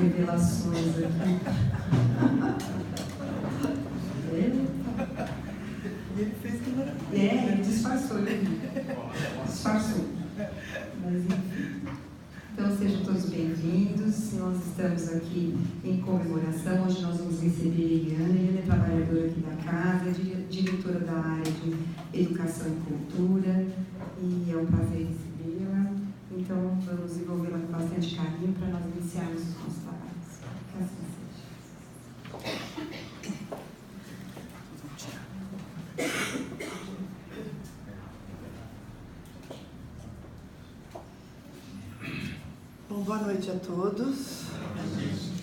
revelações aqui. Ele fez que maravilha. Ele disfarçou, disfarçou. Mas enfim. Então sejam todos bem-vindos. Nós estamos aqui em comemoração. Hoje nós vamos receber a Eliana. Eliana é trabalhadora aqui da casa, diretora da área de Educação e Cultura. E é um prazer recebê-la. Então vamos envolvê-la com bastante carinho para nós iniciarmos os nossos trabalhos. Que assim seja. Bom, boa noite a todos.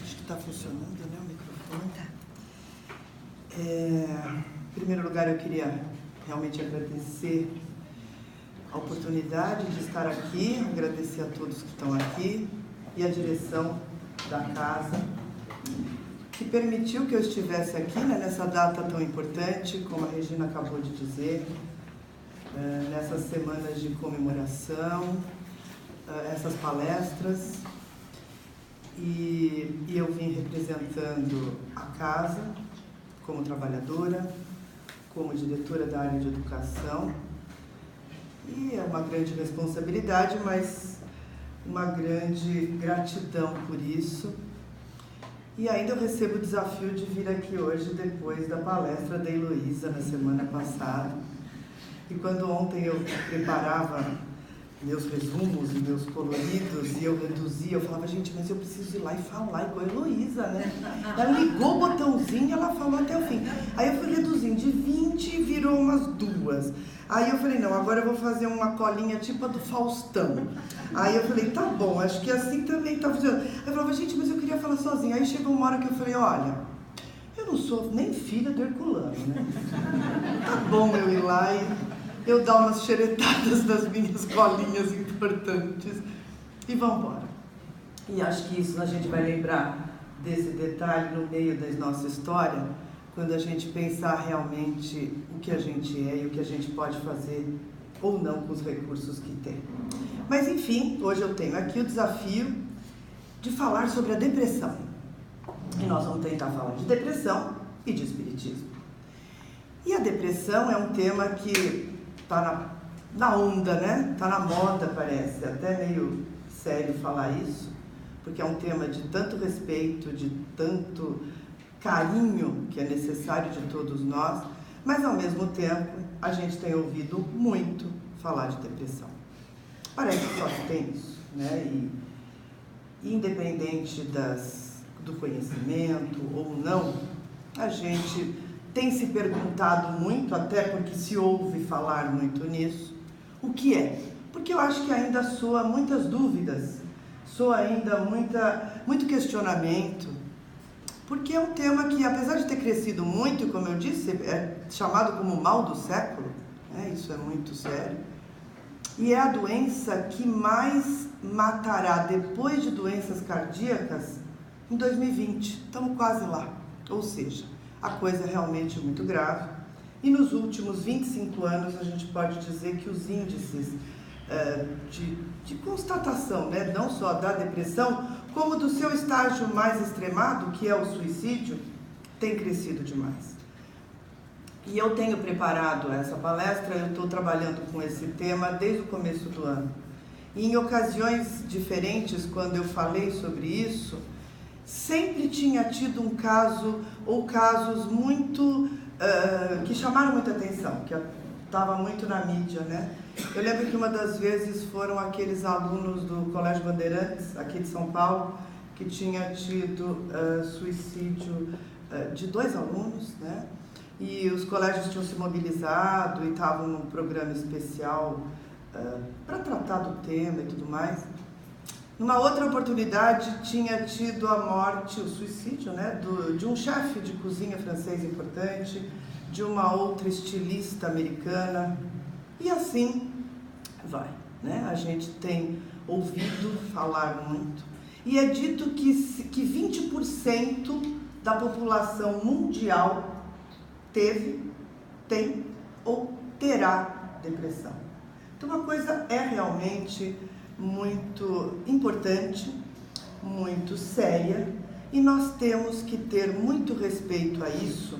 Acho que está funcionando, né, o microfone. Em primeiro lugar, eu queria realmente agradecer a oportunidade de estar aqui, agradecer a todos que estão aqui e a direção da casa, que permitiu que eu estivesse aqui, né, nessa data tão importante, como a Regina acabou de dizer, nessas semanas de comemoração, essas palestras, e eu vim representando a casa como trabalhadora, como diretora da área de educação, e é uma grande responsabilidade, mas uma grande gratidão por isso. E ainda eu recebo o desafio de vir aqui hoje, depois da palestra da Heloísa, na semana passada. E quando ontem eu preparava meus resumos e meus coloridos, e eu reduzia, eu falava, gente, mas eu preciso ir lá e falar igual a Heloísa, né? Ela ligou o botãozinho e ela falou até o fim. Aí eu fui reduzindo, de 20 virou umas 2. Aí eu falei, não, agora eu vou fazer uma colinha tipo a do Faustão. Aí eu falei, tá bom, acho que assim também tá funcionando. Aí eu falava, gente, mas eu queria falar sozinha. Aí chegou uma hora que eu falei, olha, eu não sou nem filha do Herculano, né? Tá bom eu ir lá e eu dar umas xeretadas nas minhas colinhas importantes e vamos embora. E acho que isso a gente vai lembrar desse detalhe no meio da nossa história, quando a gente pensar realmente o que a gente é e o que a gente pode fazer ou não com os recursos que tem. Mas enfim, hoje eu tenho aqui o desafio de falar sobre a depressão. E nós vamos tentar falar de depressão e de espiritismo. E a depressão é um tema que está na onda, né? Está na moda, parece. Até meio sério falar isso, porque é um tema de tanto respeito, de tanto carinho que é necessário de todos nós, mas ao mesmo tempo a gente tem ouvido muito falar de depressão. Parece que só tem isso, né? E independente do conhecimento ou não, a gente tem se perguntado muito, até porque se ouve falar muito nisso, o que é? Porque eu acho que ainda soa muitas dúvidas, soa ainda muito questionamento, porque é um tema que, apesar de ter crescido muito, como eu disse, é chamado como o mal do século, né? Isso é muito sério, e é a doença que mais matará depois de doenças cardíacas em 2020, estamos quase lá, ou seja, a coisa é realmente muito grave. E nos últimos 25 anos a gente pode dizer que os índices de constatação, né, não só da depressão, como do seu estágio mais extremado, que é o suicídio, tem crescido demais. E eu tenho preparado essa palestra, eu estou trabalhando com esse tema desde o começo do ano. E em ocasiões diferentes, quando eu falei sobre isso, sempre tinha tido um caso ou casos muito que chamaram muita atenção, que estava muito na mídia, né? Eu lembro que uma das vezes foram aqueles alunos do Colégio Bandeirantes, aqui de São Paulo, que tinha tido suicídio de 2 alunos, né? E os colégios tinham se mobilizado e estavam num programa especial para tratar do tema e tudo mais. Numa outra oportunidade, tinha tido a morte, o suicídio, né, de um chefe de cozinha francês importante, de uma outra estilista americana, e assim vai, né? A gente tem ouvido falar muito, e é dito que 20% da população mundial tem ou terá depressão. Então a coisa é realmente muito importante, muito séria e nós temos que ter muito respeito a isso,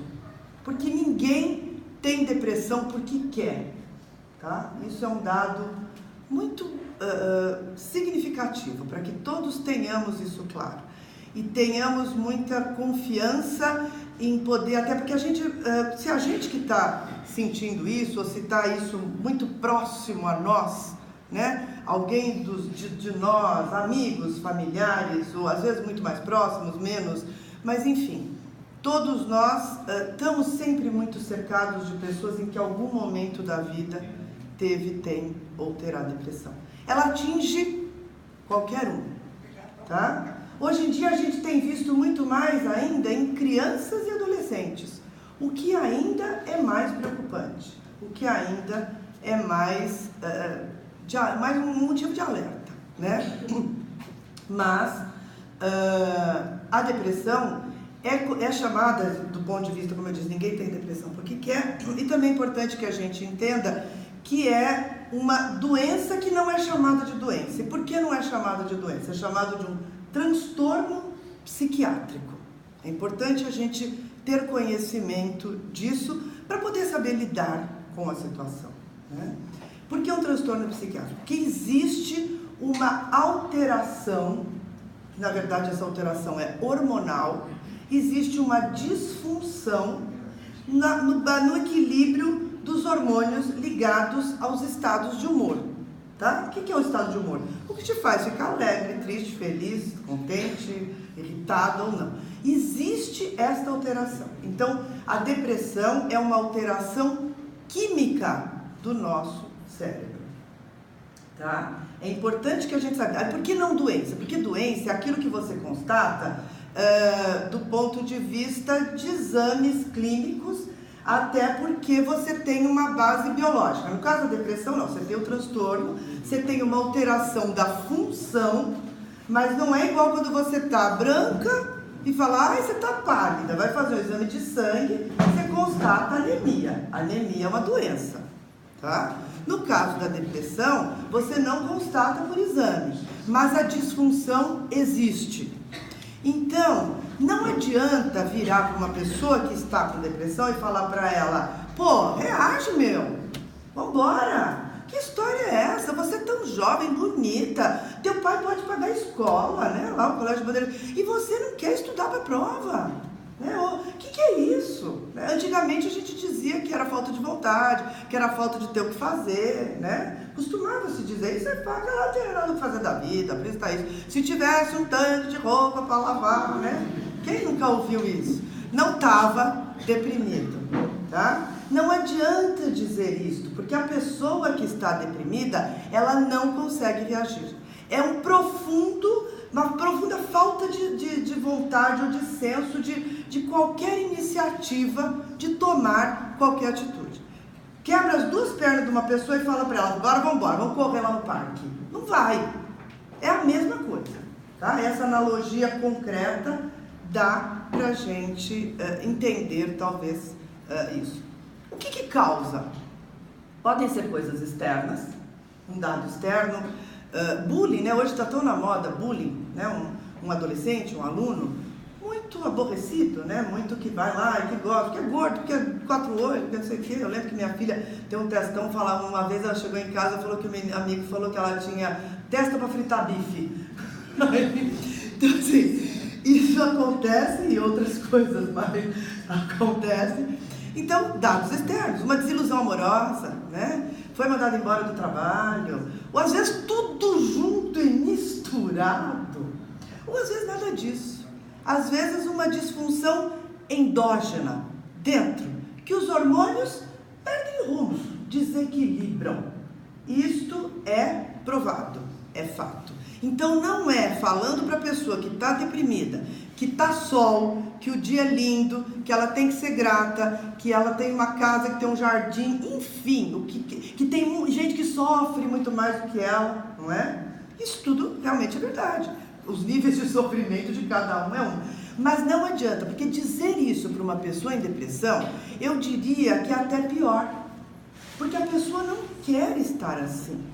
porque ninguém tem depressão porque quer, tá? Isso é um dado muito significativo, para que todos tenhamos isso claro e tenhamos muita confiança em poder, até porque a gente, se a gente que está sentindo isso, ou se está isso muito próximo a nós, né? Alguém de nós, amigos, familiares, ou às vezes muito mais próximos, menos, mas enfim, todos nós estamos sempre muito cercados de pessoas em que algum momento da vida tem ou terá depressão. Ela atinge qualquer um, tá? Hoje em dia a gente tem visto muito mais ainda em crianças e adolescentes, o que ainda é mais preocupante, o que ainda é mais um motivo de alerta, né? Mas a depressão é chamada, do ponto de vista, como eu disse, ninguém tem depressão porque quer, e também é importante que a gente entenda que é uma doença que não é chamada de doença. E por que não é chamada de doença? É chamado de um transtorno psiquiátrico. É importante a gente ter conhecimento disso para poder saber lidar com a situação, né? Por que um transtorno psiquiátrico? Porque existe uma alteração, na verdade essa alteração é hormonal, existe uma disfunção no equilíbrio dos hormônios ligados aos estados de humor, tá? O que é o estado de humor? O que te faz ficar alegre, triste, feliz, contente, irritado ou não. Existe esta alteração. Então, a depressão é uma alteração química do nosso cérebro, tá? É importante que a gente saiba. Por que não doença? Porque doença é aquilo que você constata do ponto de vista de exames clínicos, até porque você tem uma base biológica. No caso da depressão, não, você tem o transtorno, você tem uma alteração da função, mas não é igual quando você está branca e fala, você está pálida, vai fazer um exame de sangue, você constata anemia. Anemia é uma doença, tá? No caso da depressão, você não constata por exame, mas a disfunção existe. Então, não adianta virar para uma pessoa que está com depressão e falar para ela, pô, reage, meu, vambora, que história é essa? Você é tão jovem, bonita, teu pai pode pagar a escola, né, lá o Colégio Bandeira, e você não quer estudar para a prova, né? O que é isso? Antigamente a gente dizia que era falta de vontade, que era falta de ter o que fazer, né? Costumava-se dizer, isso é faca, ela não tem nada o que fazer da vida, presta isso. Se tivesse um tanque de roupa para lavar, né? Quem nunca ouviu isso? Não estava deprimido, tá? Não adianta dizer isso, porque a pessoa que está deprimida, ela não consegue reagir. É uma profunda falta de vontade ou de senso de qualquer iniciativa de tomar qualquer atitude. Quebra as duas pernas de uma pessoa e fala para ela, agora vamos correr lá no parque. Não vai. É a mesma coisa, tá? Essa analogia concreta dá pra gente entender, talvez, isso. O que causa? Podem ser coisas externas, um dado externo, bullying, né? Hoje está tão na moda bullying, né? Um adolescente, um aluno, muito aborrecido, né? Muito que vai lá e que gosta, que é gordo, que é 4 olhos, que não sei o quê. Eu lembro que minha filha tem um testão, falava uma vez, ela chegou em casa e falou que o meu amigo falou que ela tinha testa para fritar bife. Então, assim, isso acontece e outras coisas mais acontecem. Então, dados externos, uma desilusão amorosa, né? Foi mandado embora do trabalho, ou às vezes tudo junto e misturado, ou às vezes nada disso. Às vezes uma disfunção endógena, dentro, que os hormônios perdem rumo, desequilibram. Isto é provado, é fato. Então não é falando para a pessoa que está deprimida, que está sol, que o dia é lindo, que ela tem que ser grata, que ela tem uma casa, que tem um jardim, enfim, que tem gente que sofre muito mais do que ela, não é? Isso tudo realmente é verdade. Os níveis de sofrimento de cada um é um. Mas não adianta, porque dizer isso para uma pessoa em depressão, eu diria que é até pior. Porque a pessoa não quer estar assim.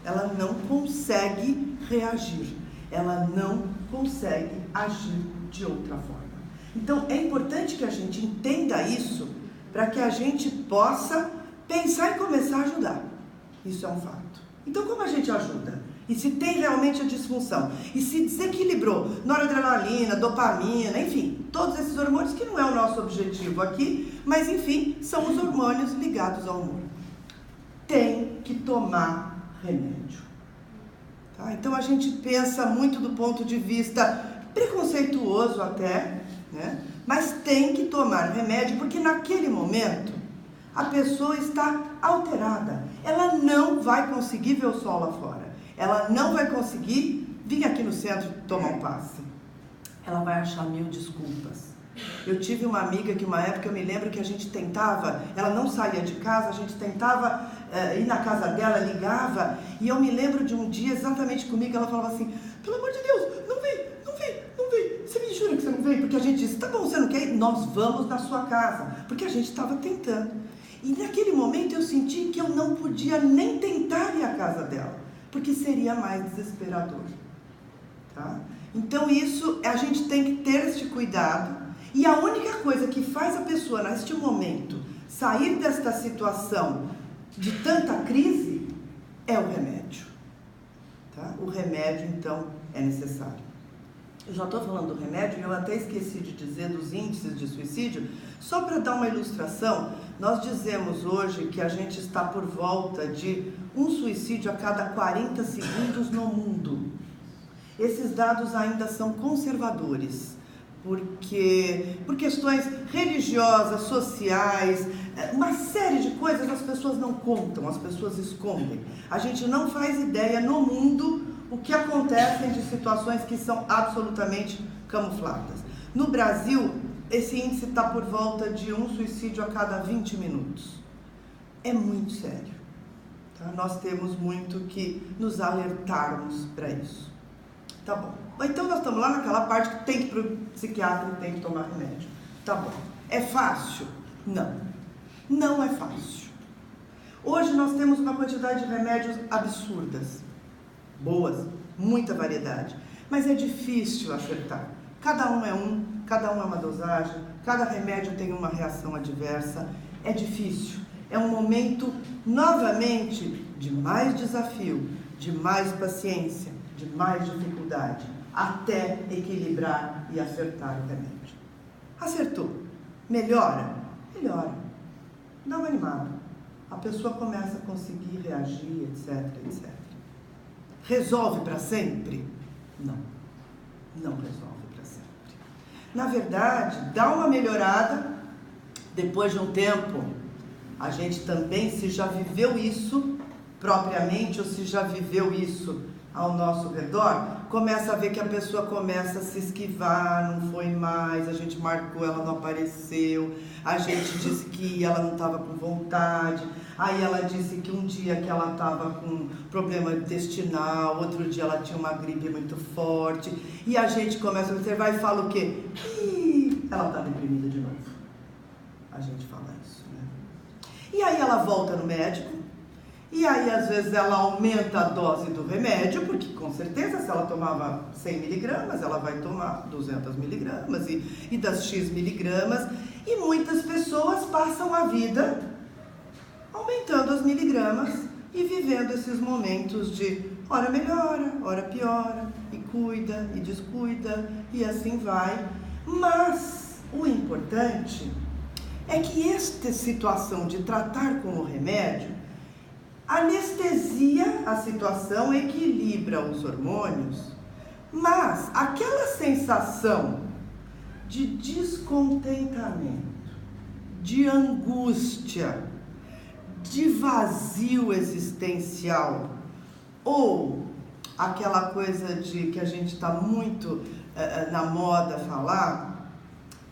Ela não consegue reagir. Ela não consegue agir de outra forma. Então, é importante que a gente entenda isso para que a gente possa pensar em começar a ajudar. Isso é um fato. Então, como a gente ajuda? E se tem realmente a disfunção? E se desequilibrou noradrenalina, dopamina, enfim, todos esses hormônios que não é o nosso objetivo aqui, mas enfim, são os hormônios ligados ao humor. Tem que tomar remédio. Tá? Então a gente pensa muito do ponto de vista preconceituoso até, né? Mas tem que tomar remédio porque naquele momento a pessoa está alterada. Ela não vai conseguir ver o sol lá fora. Ela não vai conseguir vir aqui no centro tomar um passe. Ela vai achar 1000 desculpas. Eu tive uma amiga que uma época eu me lembro que a gente tentava, ela não saía de casa, a gente tentava ir na casa dela, ligava, e eu me lembro de um dia exatamente comigo, ela falava assim, pelo amor de Deus, não vem, você me jura que você não vem? Porque a gente disse, tá bom, você não quer ir? Nós vamos na sua casa, porque a gente estava tentando. E naquele momento eu senti que eu não podia nem tentar ir à casa dela, porque seria mais desesperador. Tá? Então isso, a gente tem que ter este cuidado. E a única coisa que faz a pessoa, neste momento, sair desta situação de tanta crise, é o remédio. Tá? O remédio, então, é necessário. Eu já estou falando do remédio e eu até esqueci de dizer dos índices de suicídio. Só para dar uma ilustração, nós dizemos hoje que a gente está por volta de um suicídio a cada 40 segundos no mundo. Esses dados ainda são conservadores. Porque por questões religiosas, sociais, uma série de coisas as pessoas não contam, as pessoas escondem. A gente não faz ideia no mundo o que acontece de situações que são absolutamente camufladas. No Brasil, esse índice está por volta de um suicídio a cada 20 minutos. É muito sério. Tá? Nós temos muito que nos alertarmos para isso. Tá bom. Então nós estamos lá naquela parte que tem que ir para o psiquiatra e tem que tomar remédio. Tá bom. É fácil? Não. Não é fácil. Hoje nós temos uma quantidade de remédios absurdas. Boas, muita variedade. Mas é difícil acertar. Cada um é uma dosagem, cada remédio tem uma reação adversa. É difícil. É um momento, novamente, de mais desafio, de mais paciência, de mais dificuldade, até equilibrar e acertar o remédio. Acertou. Melhora? Melhora. Dá uma animada. A pessoa começa a conseguir reagir, etc, etc. Resolve para sempre? Não. Não resolve para sempre. Na verdade, dá uma melhorada, depois de um tempo, a gente também, se já viveu isso propriamente, ou se já viveu isso ao nosso redor, começa a ver que a pessoa começa a se esquivar, não foi mais, a gente marcou, ela não apareceu, a gente disse que ela não estava com vontade, aí ela disse que um dia que ela estava com problema intestinal, outro dia ela tinha uma gripe muito forte, e a gente começa a observar e fala o quê? Ih, ela está deprimida de novo. A gente fala isso, né? E aí ela volta no médico, e aí, às vezes, ela aumenta a dose do remédio, porque, com certeza, se ela tomava 100 miligramas, ela vai tomar 200 miligramas e das X miligramas. E muitas pessoas passam a vida aumentando as miligramas e vivendo esses momentos de hora melhora, hora piora, e cuida, e descuida, e assim vai. Mas o importante é que esta situação de tratar com o remédio anestesia a situação, equilibra os hormônios, mas aquela sensação de descontentamento, de angústia, de vazio existencial, ou aquela coisa de que a gente está muito na moda falar,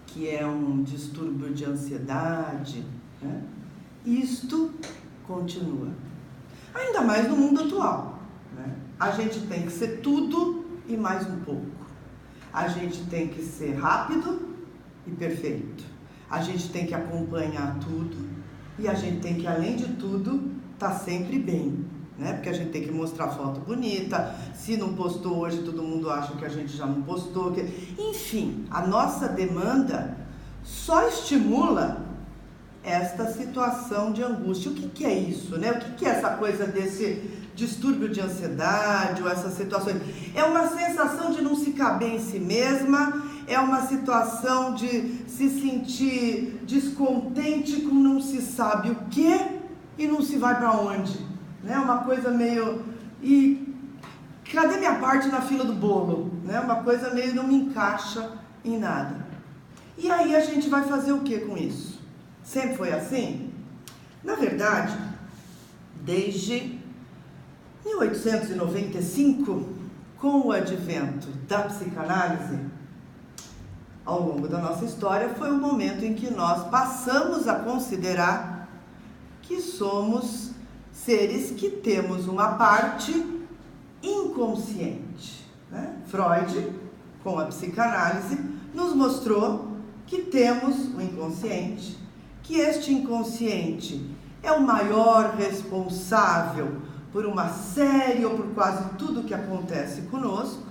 que é um distúrbio de ansiedade, né? Isto continua. Ainda mais no mundo atual, né? A gente tem que ser tudo e mais um pouco. A gente tem que ser rápido e perfeito. A gente tem que acompanhar tudo e a gente tem que, além de tudo, estar sempre bem. né? Porque a gente tem que mostrar foto bonita, se não postou hoje todo mundo acha que a gente já não postou, enfim, a nossa demanda só estimula esta situação de angústia. O que é isso, né? O que é essa coisa desse distúrbio de ansiedade ou essas situações? É uma sensação de não se caber em si mesma, é uma situação de se sentir descontente com não se sabe o que e não se vai para onde, né? Uma coisa meio, e cadê minha parte na fila do bolo, né? Uma coisa meio não me encaixa em nada. E aí a gente vai fazer o que com isso? Sempre foi assim? Na verdade, desde 1895, com o advento da psicanálise, ao longo da nossa história, foi o momento em que nós passamos a considerar que somos seres que temos uma parte inconsciente, né? Freud, com a psicanálise, nos mostrou que temos o inconsciente, que este inconsciente é o maior responsável por uma série ou por quase tudo que acontece conosco,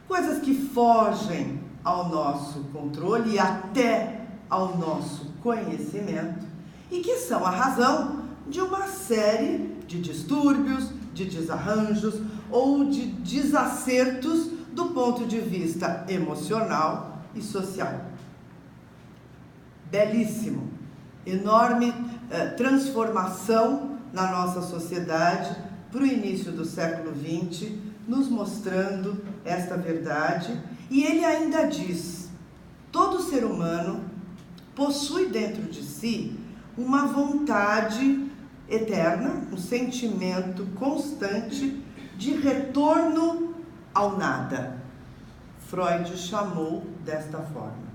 coisas que fogem ao nosso controle e até ao nosso conhecimento, e que são a razão de uma série de distúrbios, de desarranjos ou de desacertos do ponto de vista emocional e social. Belíssimo, enorme transformação na nossa sociedade para o início do século XX, nos mostrando esta verdade. E ele ainda diz: todo ser humano possui dentro de si uma vontade eterna, um sentimento constante de retorno ao nada. Freud chamou desta forma.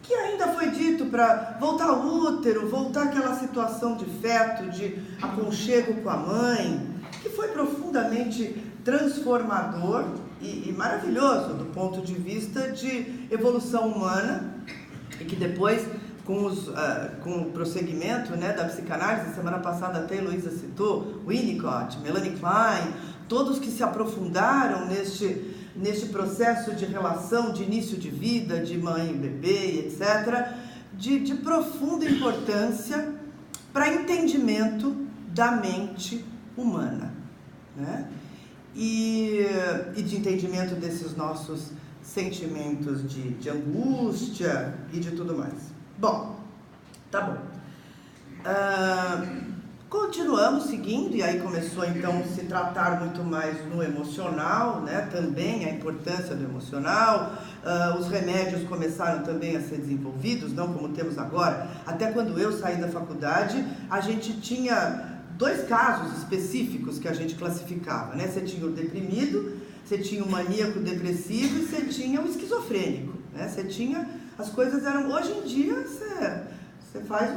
Que ainda foi dito para voltar ao útero, voltar àquela situação de feto, de aconchego com a mãe, que foi profundamente transformador e maravilhoso do ponto de vista de evolução humana, e que depois, com o prosseguimento, né, da psicanálise, semana passada até a Heloísa citou, Winnicott, Melanie Klein, todos que se aprofundaram neste processo de relação, de início de vida, de mãe e bebê, etc., de profunda importância para entendimento da mente humana, né? E de entendimento desses nossos sentimentos de angústia e de tudo mais. Bom, tá bom. Continuamos seguindo, e aí começou então a se tratar muito mais no emocional, né? Também a importância do emocional, os remédios começaram também a ser desenvolvidos, não como temos agora. Até quando eu saí da faculdade, a gente tinha 2 casos específicos que a gente classificava, né? Você tinha o deprimido, você tinha o maníaco depressivo e você tinha o esquizofrênico, né? Você tinha, as coisas eram, hoje em dia você faz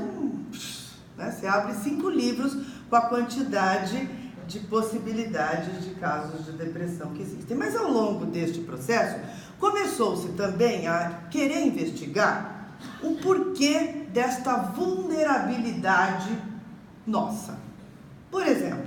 né? Você abre 5 livros com a quantidade de possibilidades de casos de depressão que existem. Mas ao longo deste processo, começou-se também a querer investigar o porquê desta vulnerabilidade nossa. Por exemplo,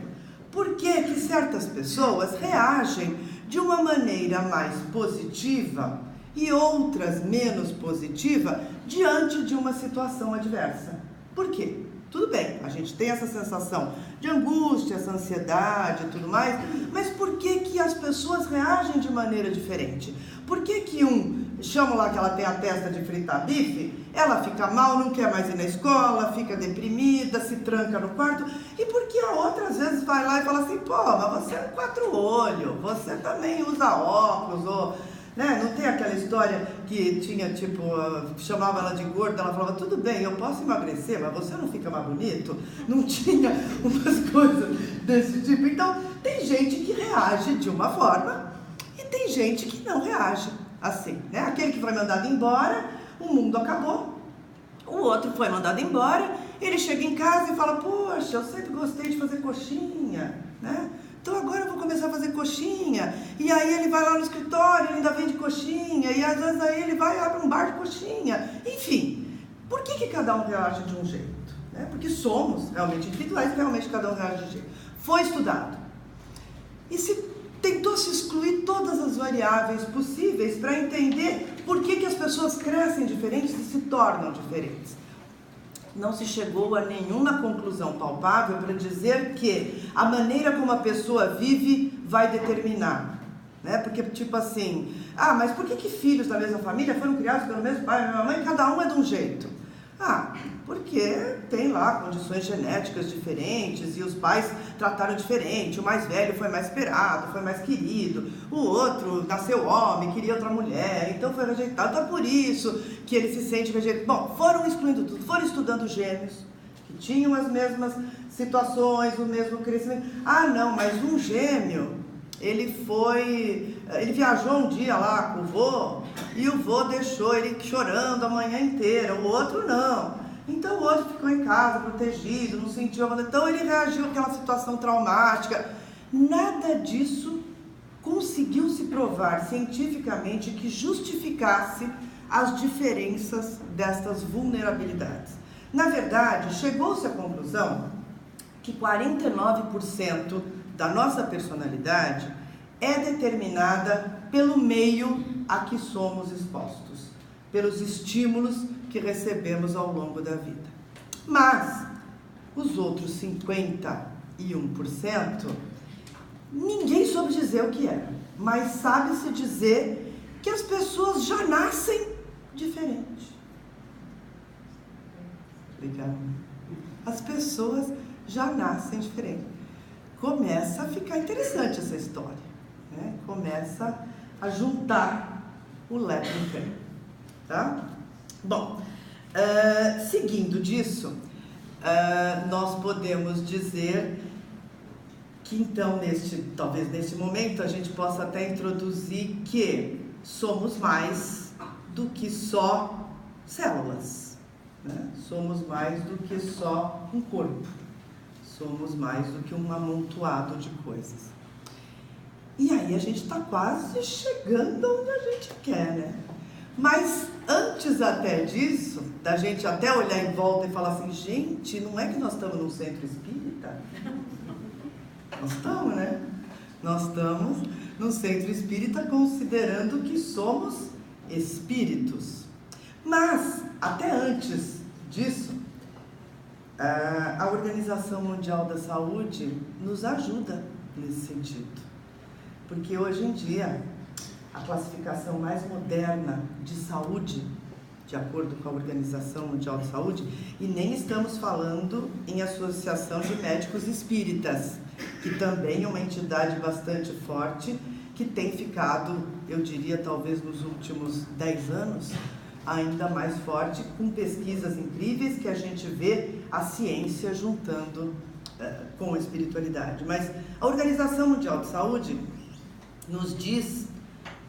por que certas pessoas reagem de uma maneira mais positiva e outras menos positiva diante de uma situação adversa? Por quê? Tudo bem, a gente tem essa sensação de angústia, essa ansiedade e tudo mais, mas por que as pessoas reagem de maneira diferente? Por que chama lá que ela tem a testa de fritar bife, ela fica mal, não quer mais ir na escola, fica deprimida, se tranca no quarto, e por que a outra às vezes vai lá e fala assim, pô, mas você é um 4-olho, você também usa óculos, ou... né? Não tem aquela história que tinha, tipo, chamava ela de gorda, ela falava, tudo bem, eu posso emagrecer, mas você não fica mais bonito? Não tinha umas coisas desse tipo. Então, tem gente que reage de uma forma e tem gente que não reage assim, né? Aquele que foi mandado embora, o mundo acabou. O outro foi mandado embora, ele chega em casa e fala, poxa, eu sempre gostei de fazer coxinha, né? Então agora eu vou começar a fazer coxinha, e aí ele vai lá no escritório, ele ainda vende coxinha, e às vezes aí ele vai e abre um bar de coxinha. Enfim, por que cada um reage de um jeito? Né? Porque somos realmente individuais, realmente cada um reage de um jeito. Foi estudado. e tentou se excluir todas as variáveis possíveis para entender por que as pessoas crescem diferentes e se tornam diferentes. Não se chegou a nenhuma conclusão palpável para dizer que a maneira como a pessoa vive vai determinar, né? Porque, tipo assim, mas por que filhos da mesma família foram criados pelo mesmo pai e mesma mãe, cada um é de um jeito? Porque tem lá condições genéticas diferentes e os pais trataram diferente, o mais velho foi mais esperado, foi mais querido, o outro nasceu homem, queria outra mulher, então foi rejeitado, então por isso que ele se sente rejeitado. Bom, foram excluindo tudo, foram estudando gêmeos, que tinham as mesmas situações, o mesmo crescimento. Não, mas um gêmeo, ele viajou um dia lá com o vô, e o vô deixou ele chorando a manhã inteira, o outro não. Então o outro ficou em casa, protegido, não sentiu abandono. Então ele reagiu àquela situação traumática. Nada disso conseguiu se provar cientificamente que justificasse as diferenças destas vulnerabilidades. Na verdade, chegou-se à conclusão que 49% da nossa personalidade é determinada pelo meio a que somos expostos, pelos estímulos que recebemos ao longo da vida. Mas os outros 51%, ninguém soube dizer o que era, mas sabe-se dizer que as pessoas já nascem diferentes. Obrigada. As pessoas já nascem diferentes. Começa a ficar interessante essa história, né? Começa a juntar o leque inteiro, tá? Bom, seguindo disso, nós podemos dizer que então, talvez neste momento, a gente possa até introduzir que somos mais do que só células, né? Somos mais do que só um corpo, somos mais do que um amontoado de coisas. E aí a gente está quase chegando onde a gente quer, né? Mas antes até disso, da gente até olhar em volta e falar assim, gente, não é que nós estamos num centro espírita? Nós estamos, né? Nós estamos no centro espírita considerando que somos espíritos. Mas, até antes disso, a Organização Mundial da Saúde nos ajuda nesse sentido. Porque hoje em dia, a classificação mais moderna de saúde, de acordo com a Organização Mundial de Saúde, e nem estamos falando em Associação de Médicos Espíritas, que também é uma entidade bastante forte, que tem ficado, eu diria, talvez nos últimos 10 anos, ainda mais forte, com pesquisas incríveis que a gente vê a ciência juntando com a espiritualidade. Mas a Organização Mundial de Saúde nos diz,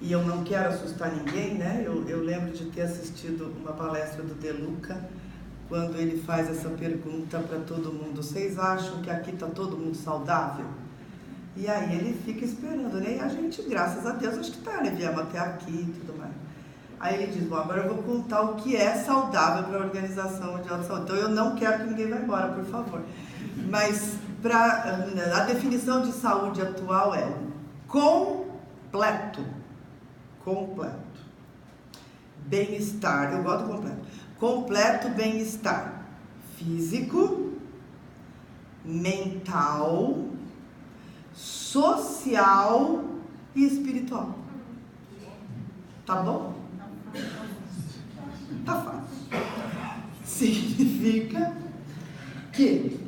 e eu não quero assustar ninguém, né? Eu lembro de ter assistido uma palestra do De Luca, quando ele faz essa pergunta para todo mundo: vocês acham que aqui está todo mundo saudável? E aí ele fica esperando, né? E a gente, graças a Deus, acho que está, né? Viemos até aqui e tudo mais. Aí ele diz, bom, agora eu vou contar o que é saudável para a Organização Mundial de Saúde. Então eu não quero que ninguém vá embora, por favor. Mas a definição de saúde atual é completo. Bem-estar, eu gosto do completo. Completo bem-estar físico, mental, social e espiritual. Tá bom? Tá fácil. Significa que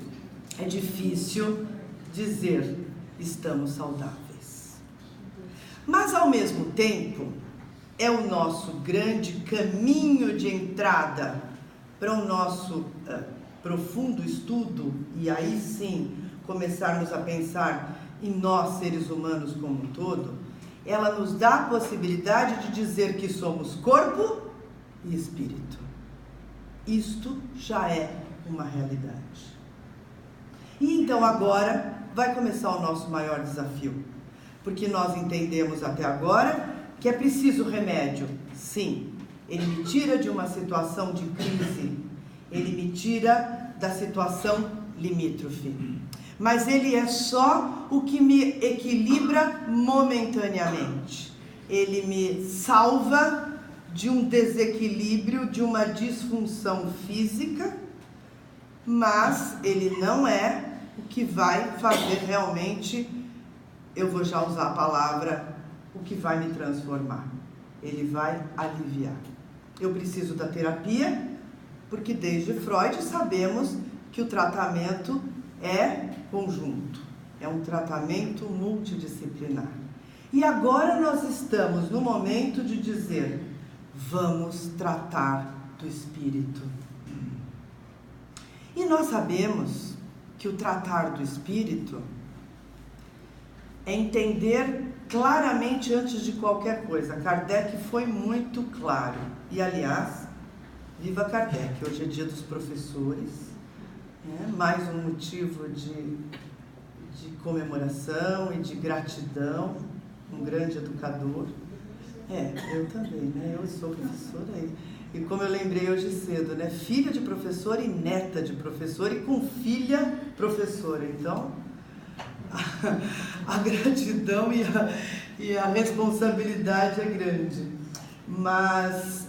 é difícil dizer estamos saudáveis. Mas, ao mesmo tempo, é o nosso grande caminho de entrada para o nosso profundo estudo, e aí sim começarmos a pensar em nós, seres humanos como um todo. Ela nos dá a possibilidade de dizer que somos corpo e espírito. Isto já é uma realidade. E então agora vai começar o nosso maior desafio. Porque nós entendemos até agora que é preciso remédio. Sim, ele me tira de uma situação de crise, ele me tira da situação limítrofe. mas ele é só o que me equilibra momentaneamente. Ele me salva de um desequilíbrio, de uma disfunção física, mas ele não é o que vai fazer realmente, eu vou já usar a palavra, o que vai me transformar. Ele vai aliviar. Eu preciso da terapia, porque desde Freud sabemos que o tratamento é conjunto, é um tratamento multidisciplinar. E agora nós estamos no momento de dizer, vamos tratar do espírito. E nós sabemos que o tratar do espírito é entender claramente antes de qualquer coisa. Kardec foi muito claro. E, aliás, viva Kardec! Hoje é dia dos professores, né? Mais um motivo de comemoração e de gratidão. Um grande educador. Eu também, né? Eu sou professora e como eu lembrei hoje cedo, né? Filha de professora e neta de professora e com filha professora. Então, a gratidão e a responsabilidade é grande. Mas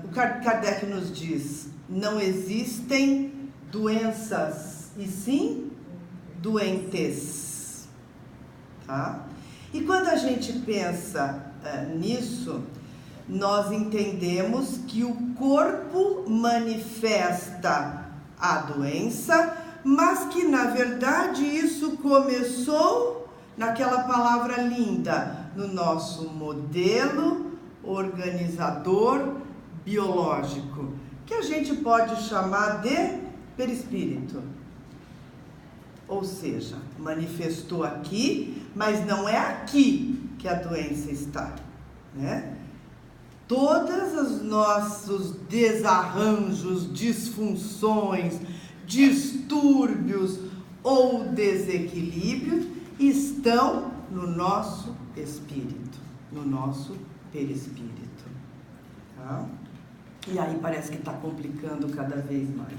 o Kardec nos diz, não existem doenças, e sim doentes. Tá? E quando a gente pensa nisso, nós entendemos que o corpo manifesta a doença, mas que na verdade isso começou naquela palavra linda, no nosso modelo organizador biológico, que a gente pode chamar de perispírito. Ou seja, manifestou aqui, mas não é aqui que a doença está, né? Todos os nossos desarranjos, disfunções, distúrbios ou desequilíbrios estão no nosso espírito, no nosso perispírito. Tá? E aí parece que está complicando cada vez mais.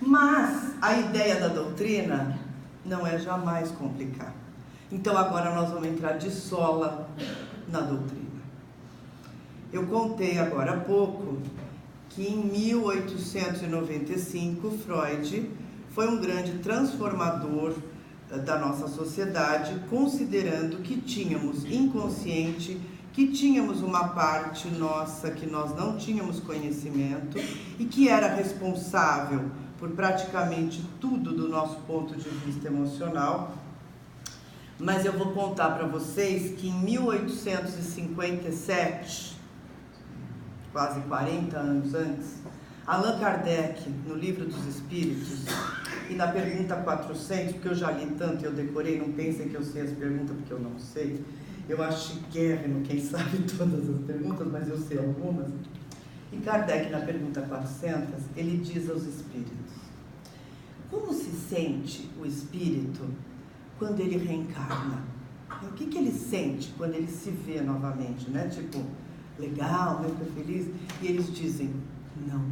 Mas a ideia da doutrina não é jamais complicar. Então agora nós vamos entrar de sola na doutrina. Eu contei agora há pouco que em 1895 Freud foi um grande transformador da nossa sociedade, considerando que tínhamos inconsciente, que tínhamos uma parte nossa que nós não tínhamos conhecimento e que era responsável por praticamente tudo do nosso ponto de vista emocional. Mas eu vou contar para vocês que em 1857, quase 40 anos antes, Allan Kardec, no Livro dos Espíritos, e na pergunta 400, porque eu já li tanto e eu decorei, não pensem que eu sei as perguntas porque eu não sei. Eu acho chiquérrimo quem sabe todas as perguntas, mas eu sei algumas. E Kardec, na pergunta 400, ele diz aos espíritos: como se sente o espírito quando ele reencarna? O que ele sente quando ele se vê novamente, né? Tipo, legal, né? Fica feliz. E eles dizem, não.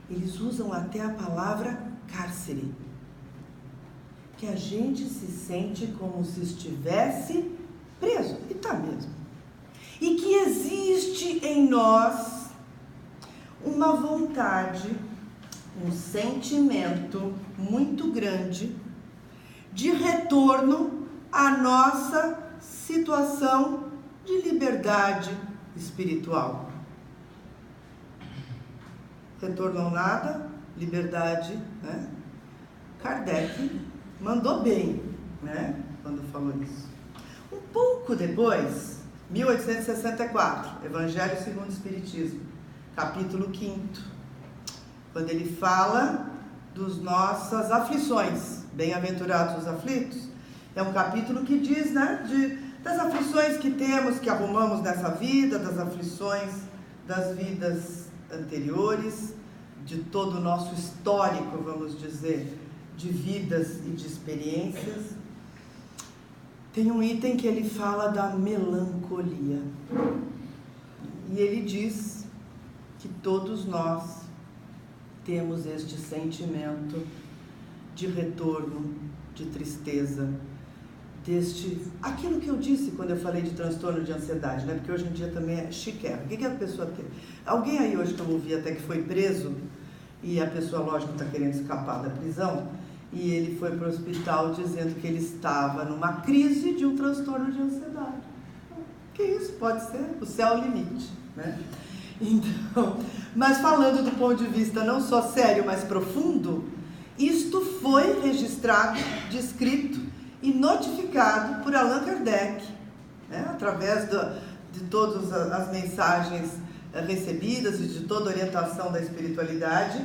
Eles usam até a palavra cárcere. Que a gente se sente como se estivesse preso. E tá mesmo. E que existe em nós uma vontade, um sentimento muito grande de retorno à nossa situação de liberdade espiritual. Retorno ao nada, liberdade, né? Kardec mandou bem, né? Quando falou isso. Um pouco depois, 1864, Evangelho segundo o Espiritismo, capítulo 5º, quando ele fala das nossas aflições, bem-aventurados os aflitos, é um capítulo que diz, né, das aflições que temos, que arrumamos nessa vida, das aflições das vidas anteriores, de todo o nosso histórico, vamos dizer, de vidas e de experiências. Tem um item que ele fala da melancolia. E ele diz que todos nós temos este sentimento de retorno, de tristeza, aquilo que eu disse quando eu falei de transtorno de ansiedade, né? Porque hoje em dia também é chiquérrimo. O que a pessoa tem? Alguém aí hoje que eu ouvi até que foi preso, e a pessoa, lógico, está querendo escapar da prisão, e ele foi para o hospital dizendo que ele estava numa crise de um transtorno de ansiedade. Que isso? Pode ser? O céu é o limite, né? Então, mas falando do ponto de vista não só sério, mas profundo, isto foi registrado, descrito e notificado por Allan Kardec, né? Através de todas as mensagens recebidas e de toda a orientação da espiritualidade,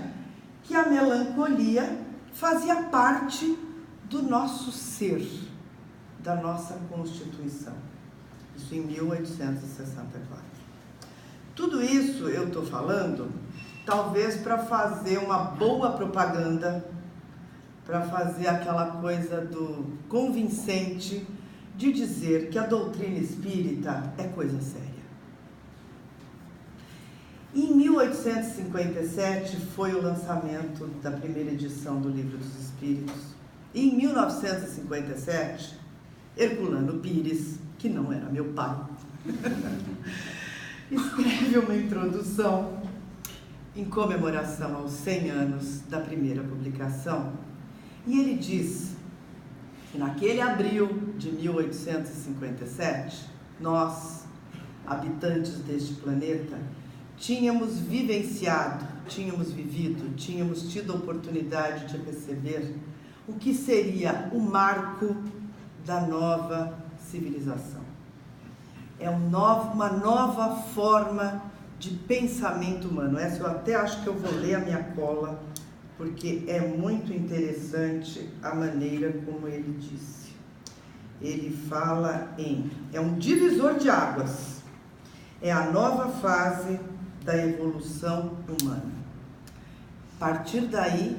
que a melancolia fazia parte do nosso ser, da nossa constituição. Isso em 1864. Tudo isso eu estou falando, talvez para fazer uma boa propaganda, para fazer aquela coisa do convincente de dizer que a doutrina espírita é coisa séria. Em 1857 foi o lançamento da primeira edição do Livro dos Espíritos. E em 1957, Herculano Pires, que não era meu pai, escreve uma introdução em comemoração aos 100 anos da primeira publicação. E ele diz que naquele abril de 1857, nós, habitantes deste planeta, tínhamos vivenciado, tínhamos vivido, tínhamos tido a oportunidade de receber o que seria o marco da nova civilização. É uma nova forma de pensamento humano. Essa eu até acho que eu vou ler a minha cola, porque é muito interessante a maneira como ele disse. Ele fala é um divisor de águas. É a nova fase da evolução humana. A partir daí,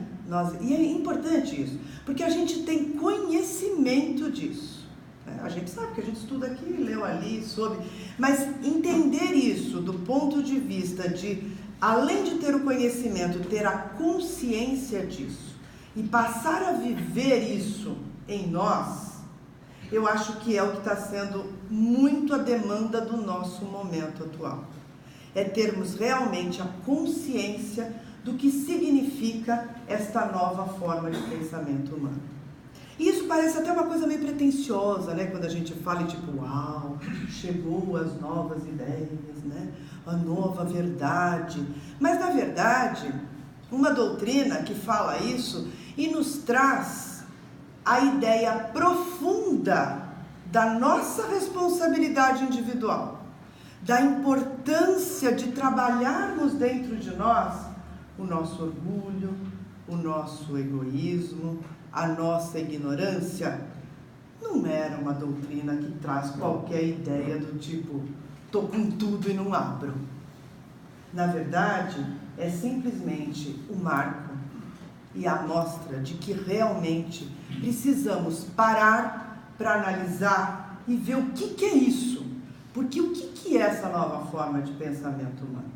e é importante isso, porque a gente tem conhecimento disso. A gente sabe que a gente estuda aqui, leu ali, soube, mas entender isso do ponto de vista de, além de ter o conhecimento, ter a consciência disso e passar a viver isso em nós, eu acho que é o que está sendo muito a demanda do nosso momento atual. É termos realmente a consciência do que significa esta nova forma de pensamento humano. E isso parece até uma coisa meio pretensiosa, né? Quando a gente fala tipo, uau, chegou as novas ideias, né? A nova verdade. Mas, na verdade, uma doutrina que fala isso e nos traz a ideia profunda da nossa responsabilidade individual, da importância de trabalharmos dentro de nós o nosso orgulho, o nosso egoísmo, a nossa ignorância. Não era uma doutrina que traz qualquer ideia do tipo, tô com tudo e não abro. Na verdade, é simplesmente o marco e a amostra de que realmente precisamos parar para analisar e ver o que é isso. Porque o que é essa nova forma de pensamento humano?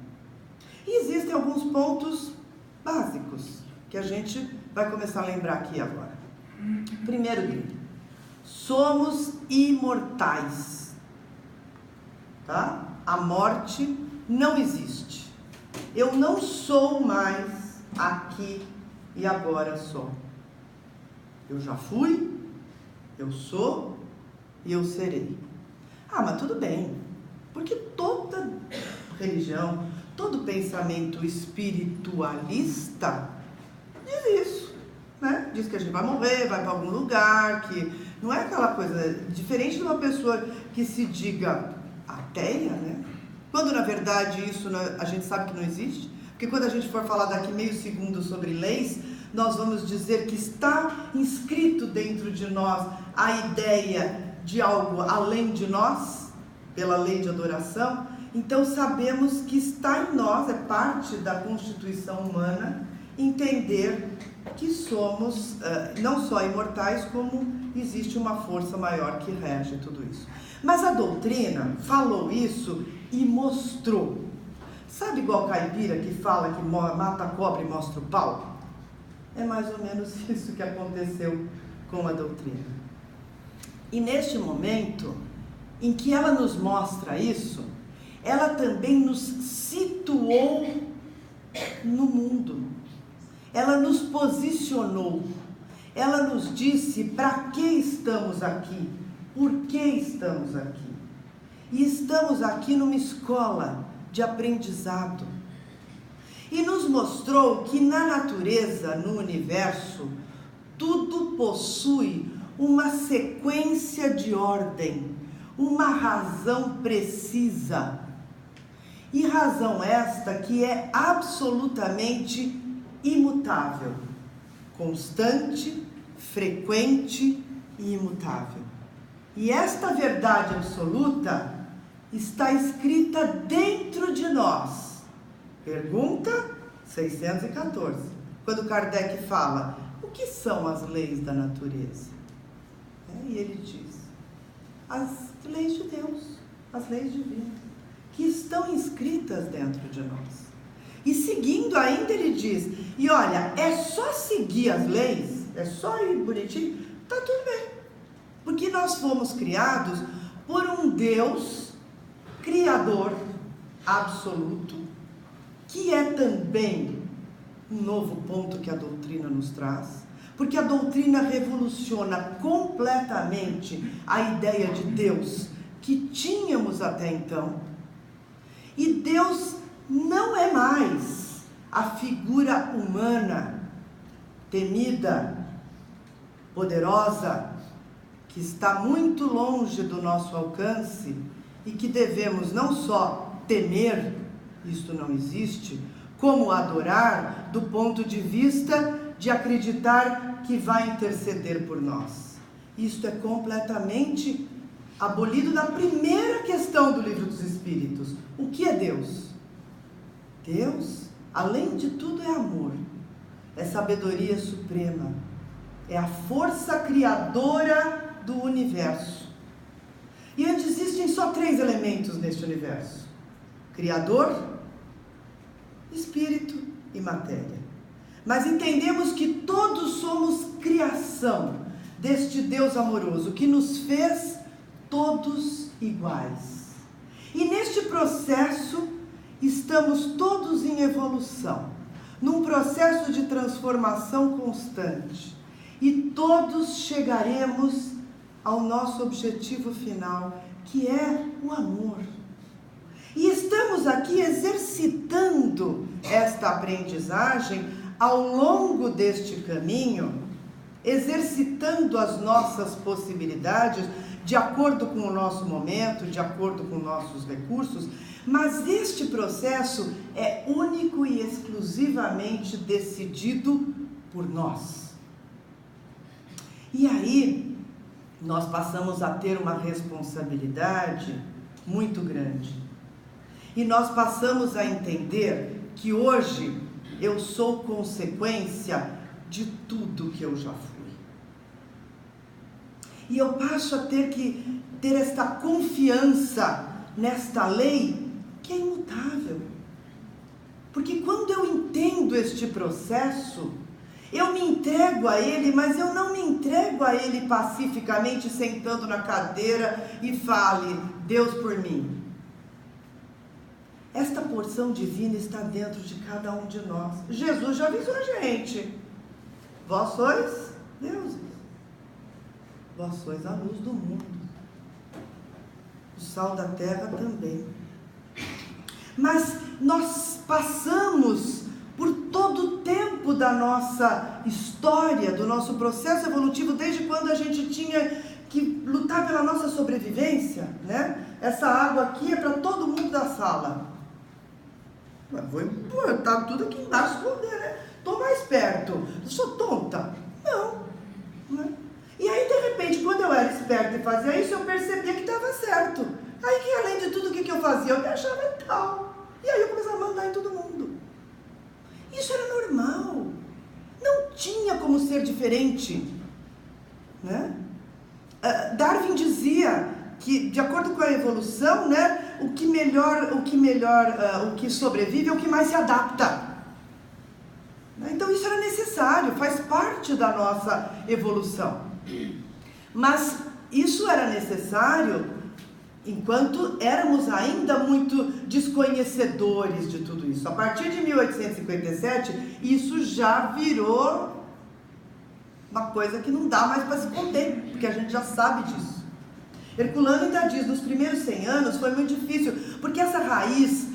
E existem alguns pontos básicos que a gente vai começar a lembrar aqui agora. Primeiro, somos imortais, tá? A morte não existe. Eu não sou mais aqui e agora só. Eu já fui, eu sou e eu serei. Ah, mas tudo bem, porque toda religião, todo pensamento espiritualista diz isso, né? Diz que a gente vai morrer, vai para algum lugar, que não é aquela coisa, diferente de uma pessoa que se diga ateia, né? Quando na verdade isso a gente sabe que não existe, porque quando a gente for falar daqui meio segundo sobre leis, nós vamos dizer que está inscrito dentro de nós a ideia de algo além de nós, pela lei de adoração. Então sabemos que está em nós, é parte da constituição humana, entender que somos não só imortais, como existe uma força maior que rege tudo isso. Mas a doutrina falou isso e mostrou. Sabe igual caipira que fala que mata a cobra e mostra o pau? É mais ou menos isso que aconteceu com a doutrina. E neste momento em que ela nos mostra isso, ela também nos situou no mundo. Ela nos posicionou. Ela nos disse para que estamos aqui, por que estamos aqui. E estamos aqui numa escola de aprendizado. E nos mostrou que na natureza, no universo, tudo possui uma sequência de ordem, uma razão precisa. E razão esta que é absolutamente imutável, constante, frequente e imutável. E esta verdade absoluta está escrita dentro de nós. Pergunta 614, quando Kardec fala, o que são as leis da natureza? E ele diz, as leis de Deus, as leis divinas, que estão inscritas dentro de nós. E seguindo ainda ele diz, e olha, é só seguir as leis, é só ir bonitinho, tá tudo bem. Porque nós fomos criados por um Deus criador absoluto, que é também um novo ponto que a doutrina nos traz, porque a doutrina revoluciona completamente a ideia de Deus que tínhamos até então. E Deus não é mais a figura humana, temida, poderosa, que está muito longe do nosso alcance e que devemos não só temer, isto não existe, como adorar do ponto de vista de acreditar que vai interceder por nós. Isto é completamente abolido na primeira questão do Livro dos Espíritos. O que é Deus? Deus, além de tudo, é amor, é sabedoria suprema, é a força criadora do universo. E existem só 3 elementos neste universo: Criador, Espírito e matéria. Mas entendemos que todos somos criação deste Deus amoroso, que nos fez todos iguais. E neste processo, estamos todos em evolução, num processo de transformação constante. E todos chegaremos ao nosso objetivo final, que é o amor. E estamos aqui exercitando esta aprendizagem ao longo deste caminho, exercitando as nossas possibilidades, de acordo com o nosso momento, de acordo com nossos recursos, mas este processo é único e exclusivamente decidido por nós. E aí, nós passamos a ter uma responsabilidade muito grande. E nós passamos a entender que hoje eu sou consequência de tudo que eu já fui. E eu passo a ter que ter esta confiança nesta lei que é imutável. Porque quando eu entendo este processo, eu me entrego a ele, mas eu não me entrego a ele pacificamente, sentando na cadeira e fale, Deus por mim. Esta porção divina está dentro de cada um de nós. Jesus já avisou a gente. Vós sois deuses. Vós sois a luz do mundo. O sal da terra também. Mas nós passamos por todo o tempo da nossa história, do nosso processo evolutivo, desde quando a gente tinha que lutar pela nossa sobrevivência, né? Essa água aqui é para todo mundo da sala. Vou botar tudo aqui embaixo, esconder, né? Estou mais perto. Eu sou tonta? Não. Né? E aí, de repente, quando eu era esperta e fazia isso, eu percebia que estava certo. Aí, que além de tudo, o que eu fazia? Eu me achava tal. E aí eu começava a mandar em todo mundo. Isso era normal. Não tinha como ser diferente. Né? Darwin dizia que, de acordo com a evolução, né, o que sobrevive é o que mais se adapta. Então isso era necessário, faz parte da nossa evolução. Mas isso era necessário enquanto éramos ainda muito desconhecedores de tudo isso. A partir de 1857, isso já virou uma coisa que não dá mais para se conter, porque a gente já sabe disso. Herculano ainda diz, nos primeiros 100 anos foi muito difícil, porque essa raiz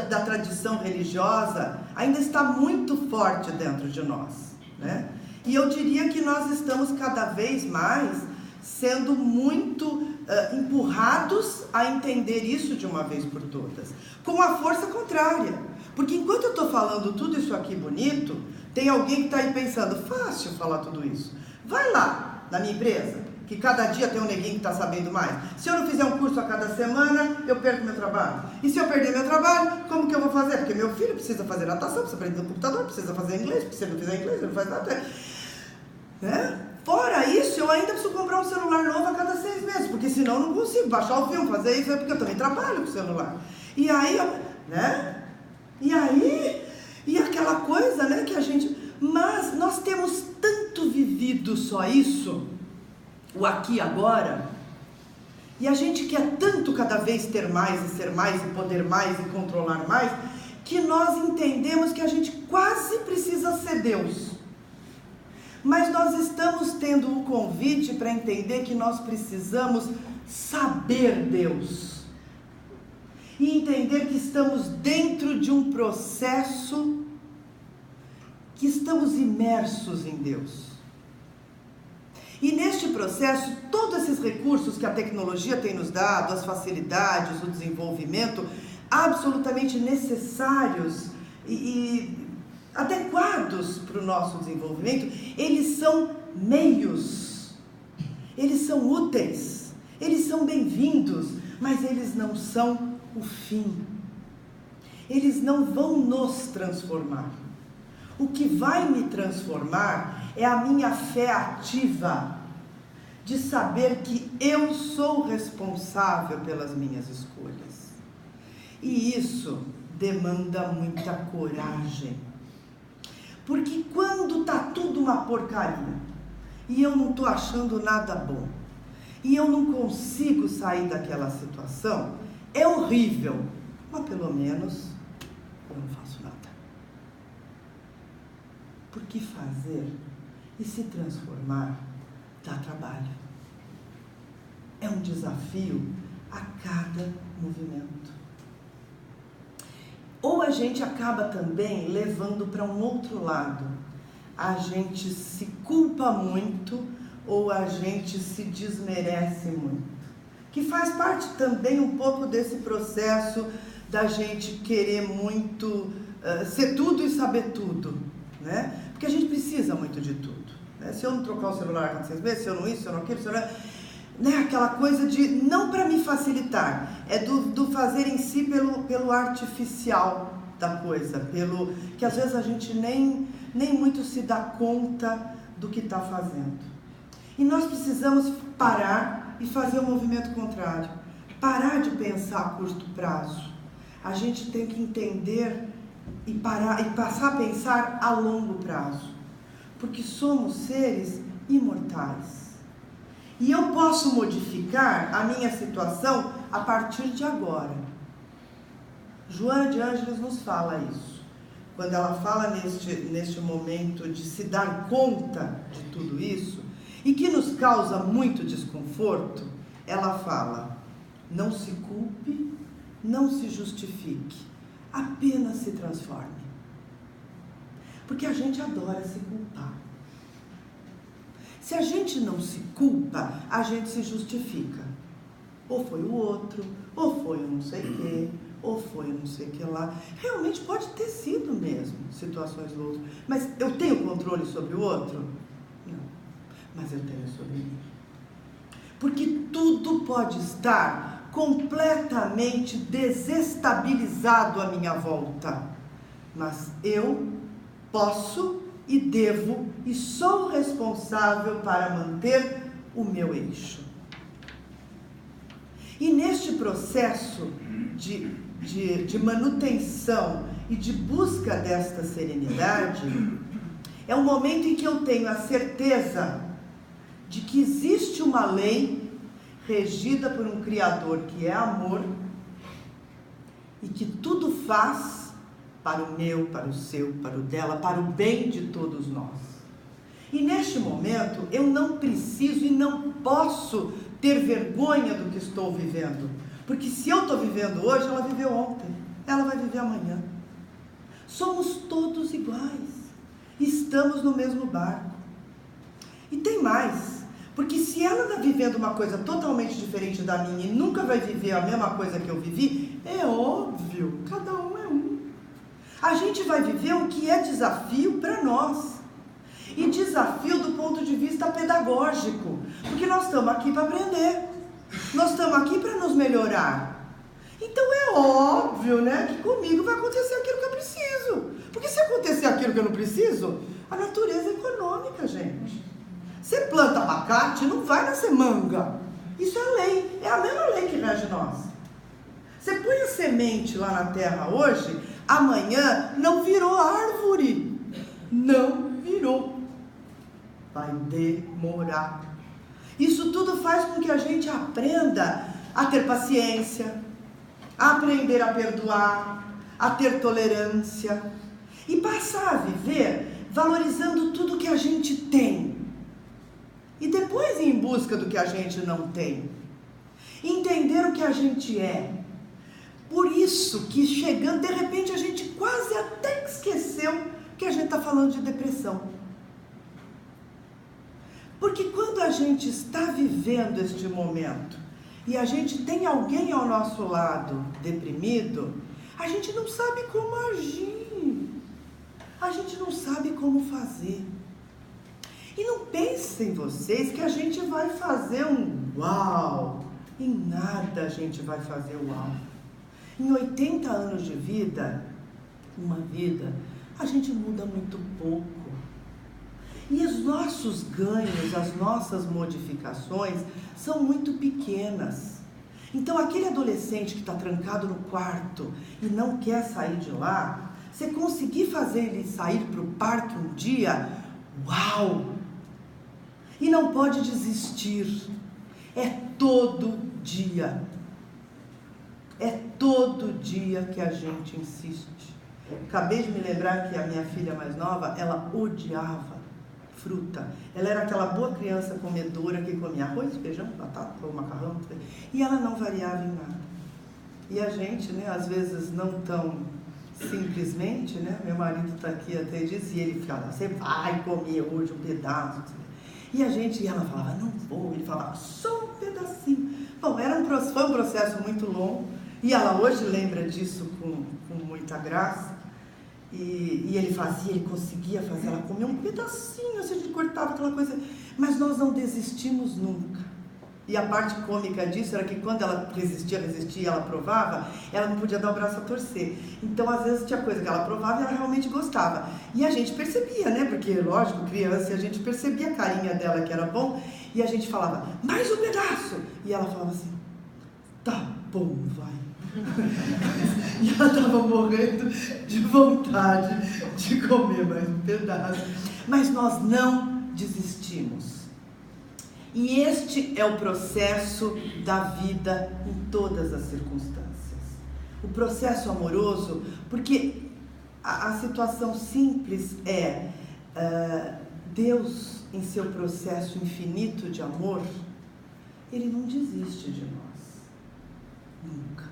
da tradição religiosa ainda está muito forte dentro de nós, né? E eu diria que nós estamos cada vez mais sendo muito empurrados a entender isso de uma vez por todas, com a força contrária. Porque enquanto eu estou falando tudo isso aqui bonito, tem alguém que está aí pensando, fácil falar tudo isso. Vai lá na minha empresa, que cada dia tem um neguinho que está sabendo mais. Se eu não fizer um curso a cada semana, eu perco meu trabalho. E se eu perder meu trabalho, como que eu vou fazer? Porque meu filho precisa fazer natação, precisa aprender no computador, precisa fazer inglês, porque se ele não fizer inglês, ele não faz nada. Né? Fora isso, eu ainda preciso comprar um celular novo a cada 6 meses, porque senão eu não consigo baixar o filme, fazer isso, porque eu também trabalho com o celular. E aí, né? E aquela coisa, né, que a gente... Mas nós temos tanto vivido só isso, o aqui e agora, e a gente quer tanto cada vez ter mais, e ser mais, e poder mais, e controlar mais, que nós entendemos que a gente quase precisa ser Deus. Mas nós estamos tendo o convite para entender que nós precisamos saber Deus. E entender que estamos dentro de um processo, que estamos imersos em Deus. E neste processo, todos esses recursos que a tecnologia tem nos dado, as facilidades, o desenvolvimento, absolutamente necessários e adequados para o nosso desenvolvimento, eles são meios, eles são úteis, eles são bem-vindos, mas eles não são o fim. Eles não vão nos transformar. O que vai me transformar é a minha fé ativa, de saber que eu sou responsável pelas minhas escolhas. E isso demanda muita coragem. Porque quando está tudo uma porcaria, e eu não estou achando nada bom, e eu não consigo sair daquela situação, é horrível, mas pelo menos eu não faço nada. Porque fazer e se transformar dá trabalho. É um desafio a cada movimento. Ou a gente acaba também levando para um outro lado. A gente se culpa muito ou a gente se desmerece muito. Que faz parte também um pouco desse processo da gente querer muito ser tudo e saber tudo, né? Porque a gente precisa muito de tudo, né? Se eu não trocar o celular a cada 6 meses, se eu não isso, se eu não aquilo, se eu não... Né? Aquela coisa de, não para me facilitar, é do fazer em si pelo artificial da coisa, pelo que às vezes a gente nem muito se dá conta do que está fazendo. E nós precisamos parar e fazer o movimento contrário, parar de pensar a curto prazo. A gente tem que entender e passar a pensar a longo prazo, porque somos seres imortais. E eu posso modificar a minha situação a partir de agora. Joana de Ângeles nos fala isso. Quando ela fala neste momento de se dar conta de tudo isso, e que nos causa muito desconforto, ela fala, não se culpe, não se justifique, apenas se transforme. Porque a gente adora se culpar. Se a gente não se culpa, a gente se justifica. Ou foi o outro, ou foi o não sei o quê, ou foi o não sei o que lá. Realmente pode ter sido mesmo situações do outro. Mas eu tenho controle sobre o outro? Não. Mas eu tenho sobre mim. Porque tudo pode estar completamente desestabilizado à minha volta. Mas eu posso e devo e sou responsável para manter o meu eixo. E neste processo de manutenção e de busca desta serenidade é o momento em que eu tenho a certeza de que existe uma lei regida por um Criador que é amor e que tudo faz para o meu, para o seu, para o dela, para o bem de todos nós. E neste momento eu não preciso e não posso ter vergonha do que estou vivendo, porque se eu estou vivendo hoje, ela viveu ontem, ela vai viver amanhã. Somos todos iguais, estamos no mesmo barco. E tem mais, porque se ela está vivendo uma coisa totalmente diferente da minha e nunca vai viver a mesma coisa que eu vivi, é óbvio, cada um é um. A gente vai viver o que é desafio para nós. E desafio do ponto de vista pedagógico, porque nós estamos aqui para aprender, nós estamos aqui para nos melhorar. Então é óbvio, né, que comigo vai acontecer aquilo que eu preciso, porque se acontecer aquilo que eu não preciso, a natureza é econômica, gente. Você planta abacate, não vai nascer manga, isso é lei, é a mesma lei que rege nós. Você põe a semente lá na terra hoje, amanhã não virou árvore, não virou. Vai demorar. Isso tudo faz com que a gente aprenda a ter paciência, a aprender a perdoar, a ter tolerância e passar a viver valorizando tudo que a gente tem e depois ir em busca do que a gente não tem, entender o que a gente é. Por isso que chegando, de repente a gente quase até esqueceu que a gente está falando de depressão. Porque quando a gente está vivendo este momento e a gente tem alguém ao nosso lado deprimido, a gente não sabe como agir, a gente não sabe como fazer. E não pensem vocês que a gente vai fazer um uau, em nada a gente vai fazer uau. Em 80 anos de vida, uma vida, a gente muda muito pouco. E os nossos ganhos, as nossas modificações são muito pequenas. Então aquele adolescente que está trancado no quarto e não quer sair de lá, você conseguir fazer ele sair para o parque um dia, uau! E não pode desistir, é todo dia. É todo dia que a gente insiste. Acabei de me lembrar que a minha filha mais nova, ela odiava fruta. Ela era aquela boa criança comedora que comia arroz, feijão, batata ou macarrão, e ela não variava em nada. E a gente, né, às vezes não tão simplesmente, né, meu marido está aqui até diz, e ele ficava, você vai comer hoje um pedaço. E a gente, e ela falava, não vou, ele falava, só um pedacinho. Bom, foi um processo muito longo, e ela hoje lembra disso com muita graça. E ele fazia, ele conseguia fazer ela comer um pedacinho, assim, a gente cortava aquela coisa, mas nós não desistimos nunca. E a parte cômica disso era que quando ela resistia, ela provava, ela não podia dar o braço a torcer. Então, às vezes, tinha coisa que ela provava e ela realmente gostava. E a gente percebia, né? Porque, lógico, criança, a gente percebia a carinha dela que era bom, e a gente falava, mais um pedaço! E ela falava assim, tá bom, vai. E ela estava morrendo de vontade de comer mais um pedaço. Mas nós não desistimos. E este é o processo da vida em todas as circunstâncias. O processo amoroso, porque a situação simples é Deus, em seu processo infinito de amor, Ele não desiste de nós. Nunca.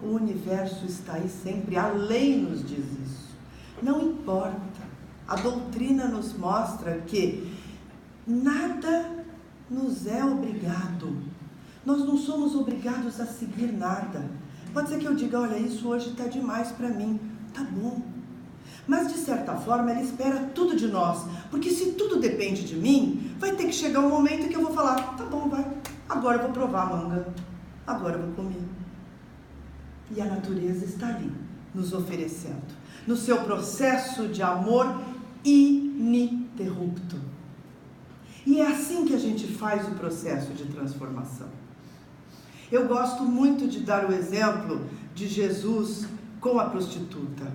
O universo está aí sempre, a lei nos diz isso. Não importa. A doutrina nos mostra que nada nos é obrigado. Nós não somos obrigados a seguir nada. Pode ser que eu diga, olha, isso hoje está demais para mim. Tá bom. Mas, de certa forma, Ele espera tudo de nós. Porque se tudo depende de mim, vai ter que chegar um momento que eu vou falar, tá bom, vai. Agora eu vou provar a manga. Agora eu vou comer. E a natureza está ali, nos oferecendo, no seu processo de amor ininterrupto. E é assim que a gente faz o processo de transformação. Eu gosto muito de dar o exemplo de Jesus com a prostituta.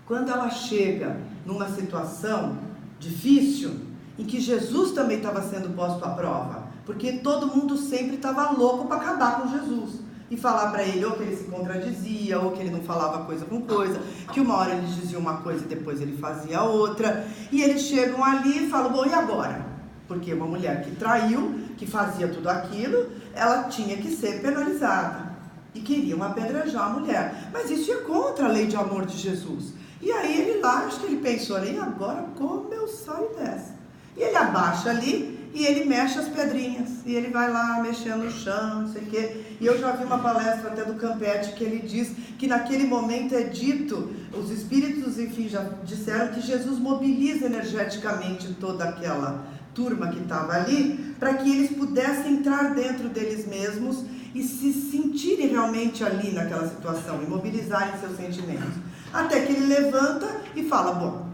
Quando ela chega numa situação difícil, em que Jesus também estava sendo posto à prova, porque todo mundo sempre estava louco para acabar com Jesus e falar para ele ou que ele se contradizia, ou que ele não falava coisa com coisa, que uma hora ele dizia uma coisa e depois ele fazia outra, e eles chegam ali e falam, bom, e agora? Porque uma mulher que traiu, que fazia tudo aquilo, ela tinha que ser penalizada, e queriam apedrejar a mulher, mas isso é contra a lei de amor de Jesus. E aí ele lá, acho que ele pensou ali, agora como eu saio dessa? E ele abaixa ali e ele mexe as pedrinhas. E ele vai lá mexendo no chão, não sei o quê. E eu já vi uma palestra até do Campetti que ele diz que naquele momento é dito, os espíritos, enfim, já disseram que Jesus mobiliza energeticamente toda aquela turma que estava ali, para que eles pudessem entrar dentro deles mesmos e se sentirem realmente ali naquela situação, e mobilizarem seus sentimentos. Até que ele levanta e fala, bom,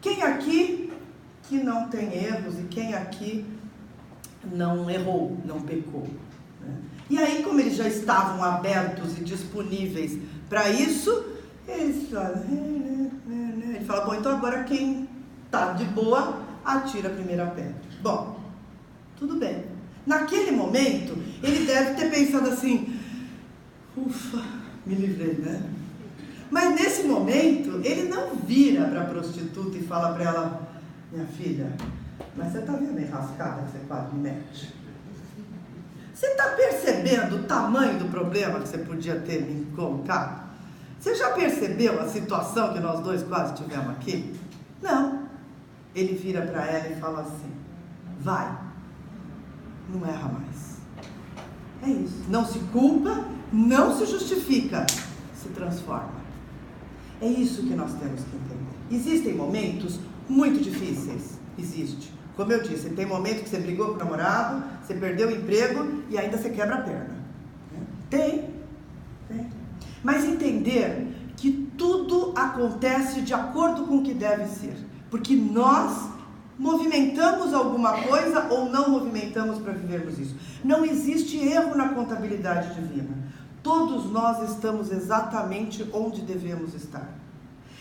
quem aqui que não tem erros e quem aqui não errou, não pecou? Né? E aí, como eles já estavam abertos e disponíveis para isso, ele fala, bom, então agora quem está de boa, atira a primeira pedra. Bom, tudo bem. Naquele momento, ele deve ter pensado assim, ufa, me livrei, né? Mas nesse momento, ele não vira para a prostituta e fala para ela, minha filha, mas você está vendo a enrascada que você quase me mete? Você está percebendo o tamanho do problema que você podia ter me colocado? Você já percebeu a situação que nós dois quase tivemos aqui? Não. Ele vira para ela e fala assim, vai, não erra mais. É isso. Não se culpa, não se justifica, se transforma. É isso que nós temos que entender. Existem momentos muito difíceis. Existe. Como eu disse, tem momento que você brigou com o namorado, você perdeu o emprego e ainda você quebra a perna. Tem. Mas entender que tudo acontece de acordo com o que deve ser. Porque nós movimentamos alguma coisa ou não movimentamos para vivermos isso. Não existe erro na contabilidade divina. Todos nós estamos exatamente onde devemos estar.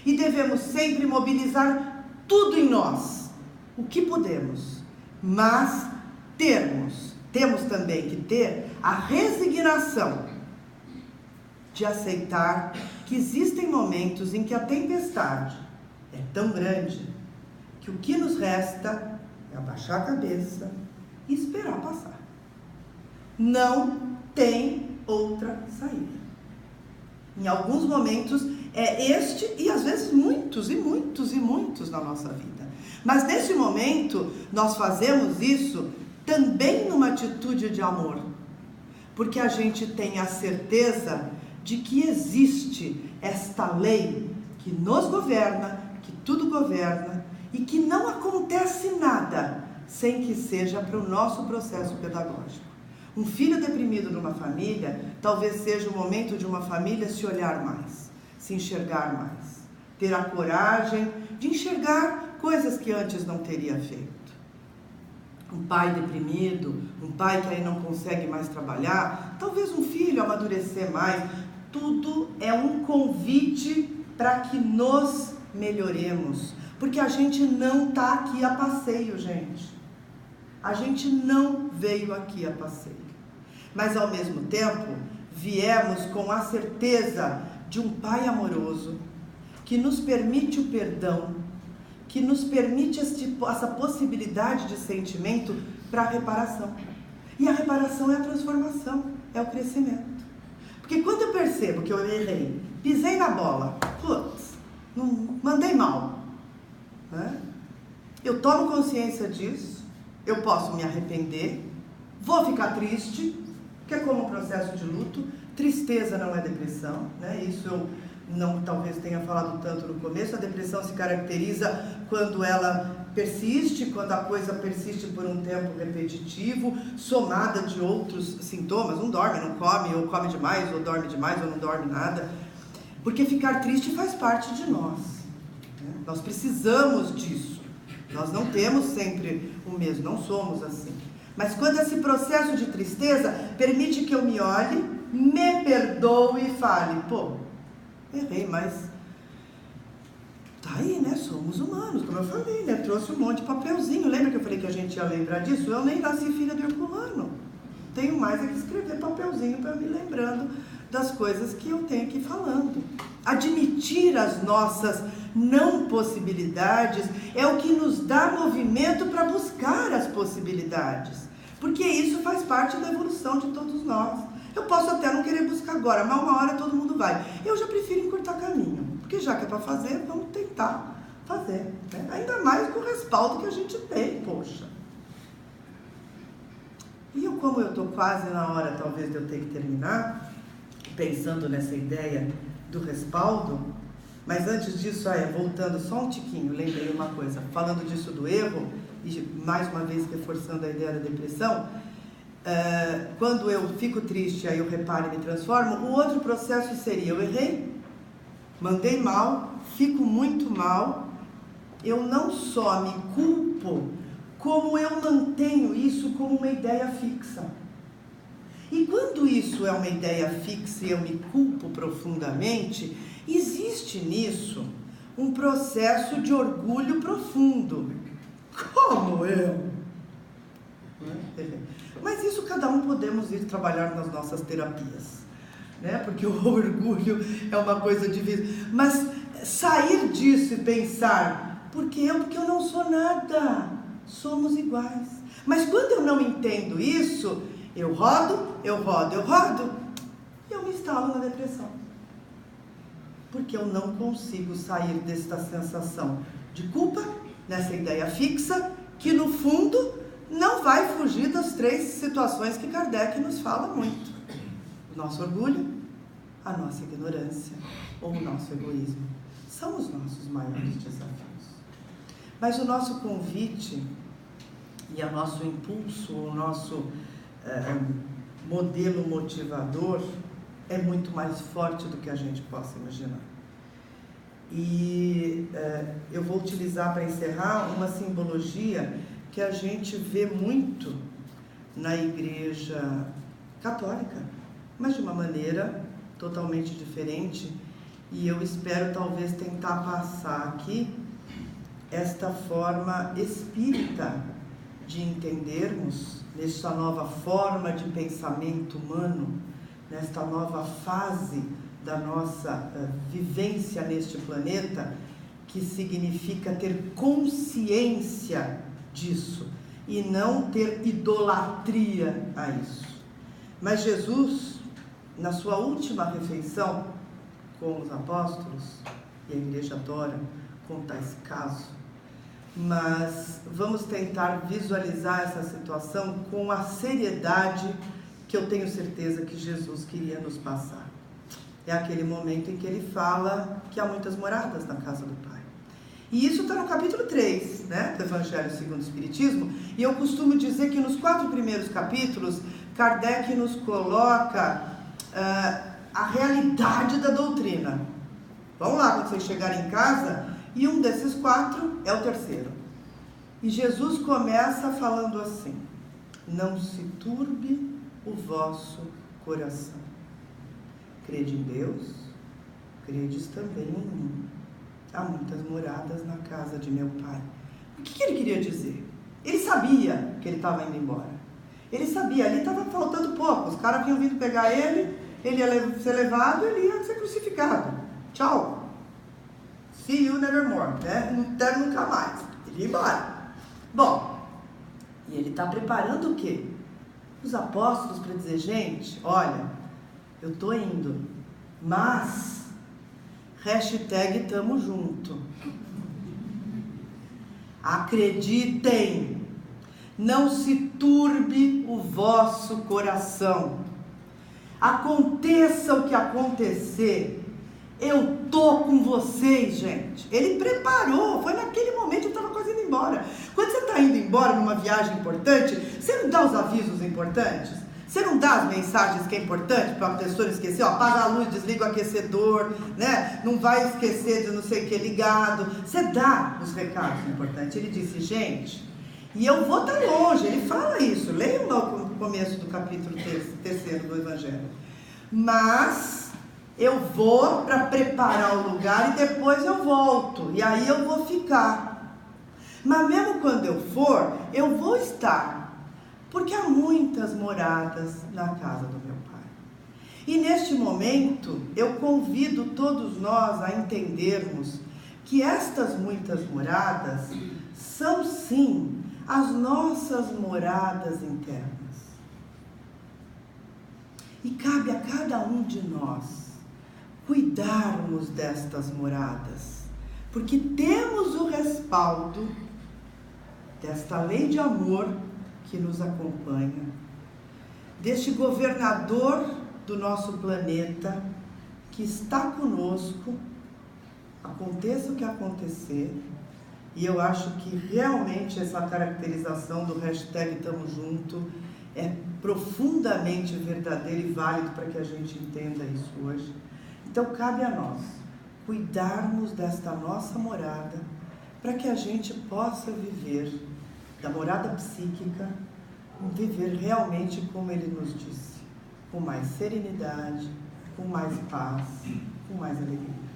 E devemos sempre mobilizar tudo em nós, o que podemos. Mas temos também que ter a resignação de aceitar que existem momentos em que a tempestade é tão grande que o que nos resta é abaixar a cabeça e esperar passar. Não tem outra saída. Em alguns momentos é este e às vezes muitos na nossa vida. Mas nesse momento nós fazemos isso também numa atitude de amor, porque a gente tem a certeza de que existe esta lei que nos governa, que tudo governa e que não acontece nada sem que seja para o nosso processo pedagógico. Um filho deprimido numa família, talvez seja o momento de uma família se olhar mais, se enxergar mais, ter a coragem de enxergar coisas que antes não teria feito. Um pai deprimido, um pai que aí não consegue mais trabalhar, talvez um filho amadurecer mais, tudo é um convite para que nos melhoremos, porque a gente não está aqui a passeio, gente. A gente não veio aqui a passeio. Mas ao mesmo tempo, viemos com a certeza de um Pai amoroso, que nos permite o perdão, que nos permite essa possibilidade de sentimento para a reparação. E a reparação é a transformação, é o crescimento. Porque quando eu percebo que eu errei, pisei na bola, putz, não mandei mal, né? Eu tomo consciência disso, eu posso me arrepender, vou ficar triste, que é como um processo de luto. Tristeza não é depressão, né? Isso eu não talvez tenha falado tanto no começo. A depressão se caracteriza quando ela persiste, quando a coisa persiste por um tempo repetitivo, somada de outros sintomas. Não dorme, não come, ou come demais, ou dorme demais, ou não dorme nada. Porque ficar triste faz parte de nós, né? Nós precisamos disso. Nós não temos sempre o mesmo, não somos assim. Mas quando esse processo de tristeza permite que eu me olhe me perdoe e fale, pô, errei, mas tá aí, né? Somos humanos, como eu falei, né? Trouxe um monte de papelzinho. Lembra que eu falei que a gente ia lembrar disso? Eu nem nasci filha do Herculano. Tenho mais é que escrever papelzinho para me lembrando das coisas que eu tenho que ir falando. Admitir as nossas não possibilidades é o que nos dá movimento para buscar as possibilidades. Porque isso faz parte da evolução de todos nós. Eu posso até não querer buscar agora, mas uma hora todo mundo vai. Eu já prefiro encurtar caminho, porque já que é para fazer, vamos tentar fazer. Né? Ainda mais com o respaldo que a gente tem, poxa. E eu, como eu estou quase na hora, talvez, de eu ter que terminar, pensando nessa ideia do respaldo, mas antes disso, voltando só um tiquinho, lembrei uma coisa, falando disso do erro, e mais uma vez reforçando a ideia da depressão, quando eu fico triste, aí eu reparo e me transformo, o outro processo seria, eu errei, mandei mal, fico muito mal, eu não só me culpo, como eu mantenho isso como uma ideia fixa. E quando isso é uma ideia fixa e eu me culpo profundamente, existe nisso um processo de orgulho profundo. Como eu? Mas isso cada um podemos ir trabalhar nas nossas terapias, né? Porque o orgulho é uma coisa difícil. Mas sair disso e pensar, porque eu não sou nada, somos iguais. Mas quando eu não entendo isso, eu rodo, e eu me instalo na depressão. Porque eu não consigo sair desta sensação de culpa, nessa ideia fixa, que no fundo não vai fugir das 3 situações que Kardec nos fala muito. O nosso orgulho, a nossa ignorância ou o nosso egoísmo. São os nossos maiores desafios. Mas o nosso convite e o nosso impulso, o nosso modelo motivador é muito mais forte do que a gente possa imaginar. E eu vou utilizar para encerrar uma simbologia que a gente vê muito na Igreja Católica, mas de uma maneira totalmente diferente, e eu espero talvez tentar passar aqui esta forma espírita de entendermos, nesta nova forma de pensamento humano, nesta nova fase da nossa vivência neste planeta, que significa ter consciência disso e não ter idolatria a isso. Mas Jesus, na sua última refeição com os apóstolos, e a igreja adora contar esse caso, mas vamos tentar visualizar essa situação com a seriedade que eu tenho certeza que Jesus queria nos passar. É aquele momento em que ele fala que há muitas moradas na casa do Pai. E isso está no capítulo 3, né, do Evangelho segundo o Espiritismo, e eu costumo dizer que nos 4 primeiros capítulos, Kardec nos coloca a realidade da doutrina. Vamos lá, quando vocês chegarem em casa, e um desses 4 é o terceiro. E Jesus começa falando assim: não se turbe o vosso coração. Crede em Deus, credes também em mim. Há muitas moradas na casa de meu Pai. O que ele queria dizer? Ele sabia que ele estava indo embora. Ele sabia, ali estava faltando pouco. Os caras tinham vindo pegar ele ia ser levado, ele ia ser crucificado. Tchau. See you nevermore, né? Não até nunca mais. Ele ia embora. Bom, e ele está preparando o quê? Os apóstolos para dizer, gente, olha, eu estou indo, mas hashtag tamo junto. Acreditem, não se turbe o vosso coração. Aconteça o que acontecer, eu tô com vocês, gente. Ele preparou, foi naquele momento que estava quase indo embora. Quando você está indo embora numa viagem importante, você não dá os avisos importantes? Você não dá as mensagens que é importante para a pessoa não esquecer? Ó, apaga a luz, desliga o aquecedor, né? Não vai esquecer de não sei o que ligado. Você dá os recados importantes. Ele disse, gente, e eu vou estar longe. Ele fala isso. Leiam lá o começo do capítulo 3 do Evangelho. mas eu vou para preparar o lugar e depois eu volto, e aí eu vou ficar. Mas mesmo quando eu for, eu vou estar, porque há muitas moradas na casa do meu Pai. E neste momento, eu convido todos nós a entendermos que estas muitas moradas são sim as nossas moradas internas. E cabe a cada um de nós cuidarmos destas moradas, porque temos o respaldo desta lei de amor que nos acompanha, deste governador do nosso planeta que está conosco, aconteça o que acontecer. E eu acho que realmente essa caracterização do hashtag Tamo Junto é profundamente verdadeiro e válido para que a gente entenda isso hoje. Então cabe a nós cuidarmos desta nossa morada para que a gente possa viver da morada psíquica, viver realmente como ele nos disse, com mais serenidade, com mais paz, com mais alegria.